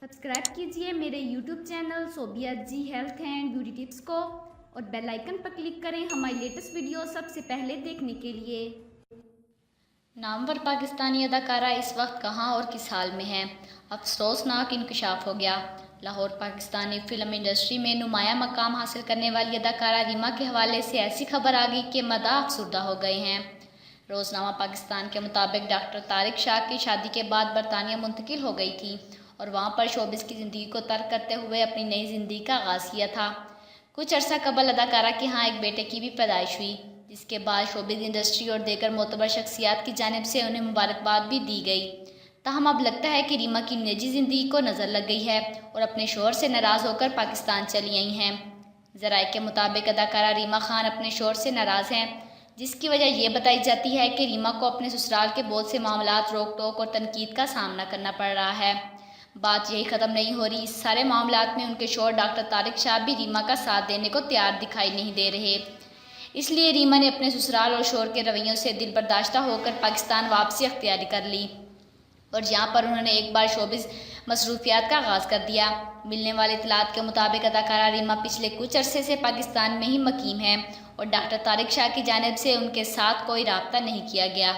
Subscribe कीजिए मेरे YouTube channel Sobia ji health and beauty tips को और बेल आइकन पर क्लिक करें हमारी लेटेस्ट वीडियो सबसे पहले देखने के लिए। नामवर पाकिस्तानी अदाकारा इस वक्त कहां और किस हाल में है? अफसोसनाक इंकशाफ हो गया। लाहौर पाकिस्तानी फिल्म इंडस्ट्री में नुमाया मकाम हासिल करने वाली अदाकारा रीमा के हवाले से ऐसी खबर आ गई कि मदा अफसुर्दा हो गए हैं। रोज़नामा पाकिस्तान के मुताबिक डॉक्टर तारिक शाह की शादी के बाद बरतानिया मुंतकिल हो गई थी और वहाँ पर शोबिस की ज़िंदगी को तर्क करते हुए अपनी नई ज़िंदगी का आगाज़ किया था। कुछ अरसा कबल अदाकारा के यहाँ एक बेटे की भी पैदाइश हुई, जिसके बाद शोबिस इंडस्ट्री और देगर मोतबर शख्सियात की जानिब से उन्हें मुबारकबाद भी दी गई। ताहम अब लगता है कि रीमा की निजी ज़िंदगी को नज़र लग गई है और अपने शोहर से नाराज़ होकर पाकिस्तान चली आई हैं। ज़राए के मुताबिक अदाकारा रीमा खान अपने शोहर से नाराज़ हैं, जिसकी वजह यह बताई जाती है कि रीमा को अपने ससुराल के बहुत से मामलात रोक टोक और तनकीद का सामना करना पड़ रहा है। बात यही ख़त्म नहीं हो रही, इस सारे मामलात में उनके शोहर डॉक्टर तारिक शाह भी रीमा का साथ देने को तैयार दिखाई नहीं दे रहे। इसलिए रीमा ने अपने ससुराल और शोहर के रवैयों से दिल बर्दाश्ता होकर पाकिस्तान वापसी अख्तियारी कर ली और जहाँ पर उन्होंने एक बार शोबिस मसरूफियात का आगाज़ कर दिया। मिलने वाली इतलात के मुताबिक अदाकारा रीमा पिछले कुछ अरसे से पाकिस्तान में ही मकीम है और डॉक्टर तारिक शाह की जानिब से उनके साथ कोई राब्ता नहीं किया गया।